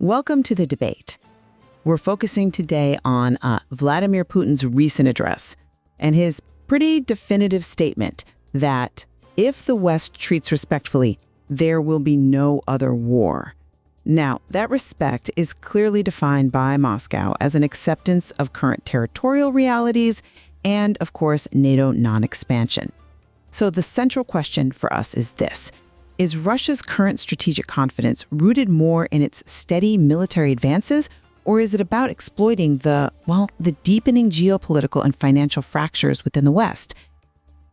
Welcome to the debate. We're focusing today on Vladimir Putin's recent address and his pretty definitive statement that if the West treats respectfully, there will be no other war. Now, that respect is clearly defined by Moscow as an acceptance of current territorial realities and, of course, NATO non-expansion. So the central question for us is this. Is Russia's current strategic confidence rooted more in its steady military advances, or is it about exploiting the deepening geopolitical and financial fractures within the West?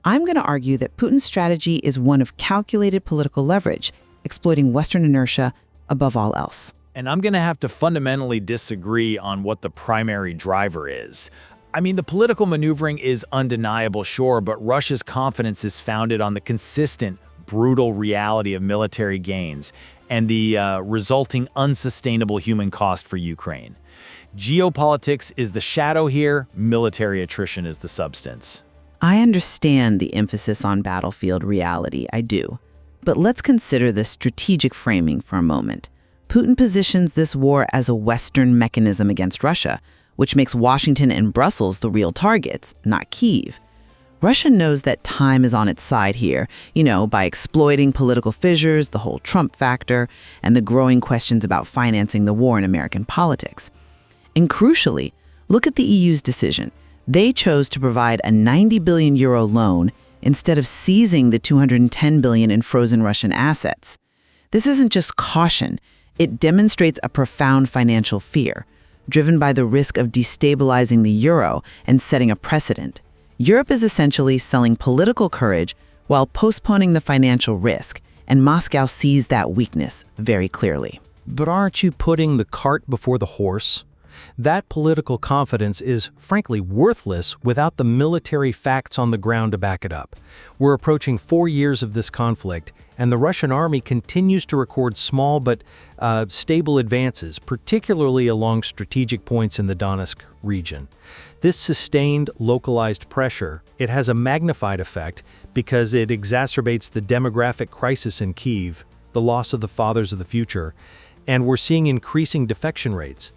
I'm going to argue that Putin's strategy is one of calculated political leverage, exploiting Western inertia above all else. And I'm going to have to fundamentally disagree on what the primary driver is. I mean, the political maneuvering is undeniable, sure, but Russia's confidence is founded on the consistent, brutal reality of military gains and the resulting unsustainable human cost for Ukraine. Geopolitics is the shadow here, military attrition is the substance. I understand the emphasis on battlefield reality, I do. But let's consider the strategic framing for a moment. Putin positions this war as a Western mechanism against Russia, which makes Washington and Brussels the real targets, not Kyiv. Russia knows that time is on its side here, by exploiting political fissures, the whole Trump factor, and the growing questions about financing the war in American politics. And crucially, look at the EU's decision. They chose to provide a 90 billion euro loan instead of seizing the 210 billion in frozen Russian assets. This isn't just caution. It demonstrates a profound financial fear, driven by the risk of destabilizing the euro and setting a precedent. Europe is essentially selling political courage while postponing the financial risk, and Moscow sees that weakness very clearly. But aren't you putting the cart before the horse? That political confidence is, frankly, worthless without the military facts on the ground to back it up. We're approaching 4 years of this conflict, and the Russian army continues to record small but stable advances, particularly along strategic points in the Donetsk region. This sustained, localized pressure, it has a magnified effect because it exacerbates the demographic crisis in Kyiv, the loss of the fathers of the future, and we're seeing increasing defection rates.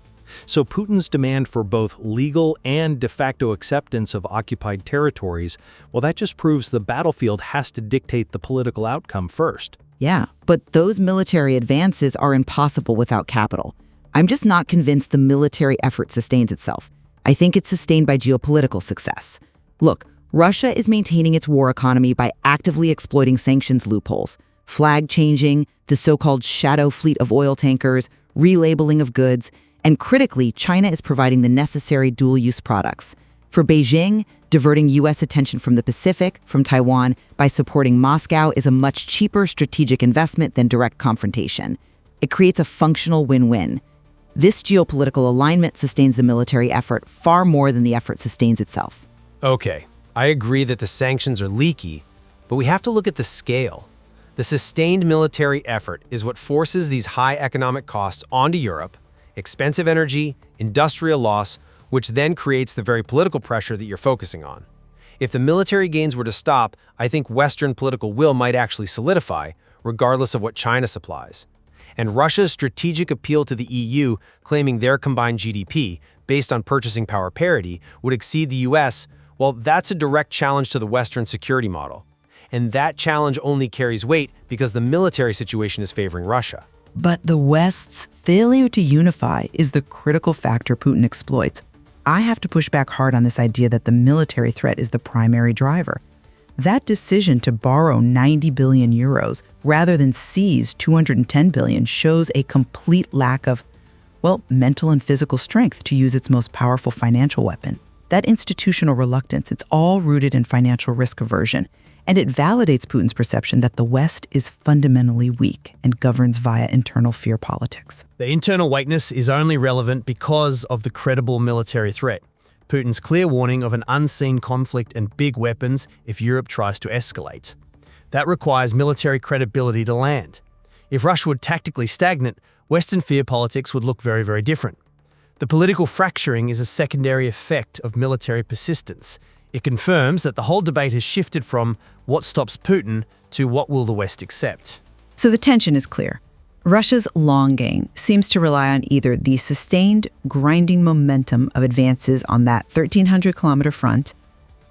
So Putin's demand for both legal and de facto acceptance of occupied territories, well, that just proves the battlefield has to dictate the political outcome first. Yeah, but those military advances are impossible without capital. I'm just not convinced the military effort sustains itself. I think it's sustained by geopolitical success. Look, Russia is maintaining its war economy by actively exploiting sanctions loopholes, flag changing, the so-called shadow fleet of oil tankers, relabeling of goods, and critically, China is providing the necessary dual-use products. For Beijing, diverting U.S. attention from the Pacific, from Taiwan, by supporting Moscow is a much cheaper strategic investment than direct confrontation. It creates a functional win-win. This geopolitical alignment sustains the military effort far more than the effort sustains itself. Okay, I agree that the sanctions are leaky, but we have to look at the scale. The sustained military effort is what forces these high economic costs onto Europe, expensive energy, industrial loss, which then creates the very political pressure that you're focusing on. If the military gains were to stop, I think Western political will might actually solidify, regardless of what China supplies. And Russia's strategic appeal to the EU, claiming their combined GDP, based on purchasing power parity, would exceed the US, well, that's a direct challenge to the Western security model. And that challenge only carries weight because the military situation is favoring Russia. But the West's failure to unify is the critical factor Putin exploits. I have to push back hard on this idea that the military threat is the primary driver. That decision to borrow 90 billion euros rather than seize 210 billion shows a complete lack of, mental and physical strength to use its most powerful financial weapon. That institutional reluctance, it's all rooted in financial risk aversion. And it validates Putin's perception that the West is fundamentally weak and governs via internal fear politics. The internal weakness is only relevant because of the credible military threat. Putin's clear warning of an unseen conflict and big weapons if Europe tries to escalate. That requires military credibility to land. If Russia were tactically stagnant, Western fear politics would look very, very different. The political fracturing is a secondary effect of military persistence. It confirms that the whole debate has shifted from what stops Putin to what will the West accept. So the tension is clear. Russia's long game seems to rely on either the sustained, grinding momentum of advances on that 1,300-kilometer front,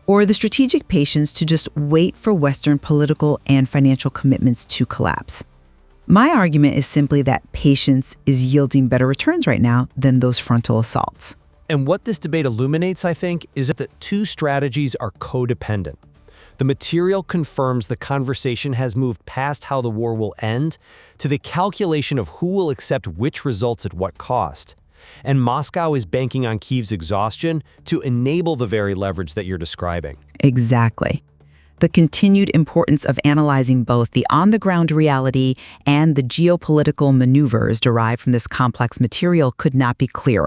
or the strategic patience to just wait for Western political and financial commitments to collapse. My argument is simply that patience is yielding better returns right now than those frontal assaults. And what this debate illuminates, I think, is that two strategies are codependent. The material confirms the conversation has moved past how the war will end to the calculation of who will accept which results at what cost. And Moscow is banking on Kyiv's exhaustion to enable the very leverage that you're describing. Exactly. The continued importance of analyzing both the on-the-ground reality and the geopolitical maneuvers derived from this complex material could not be clearer.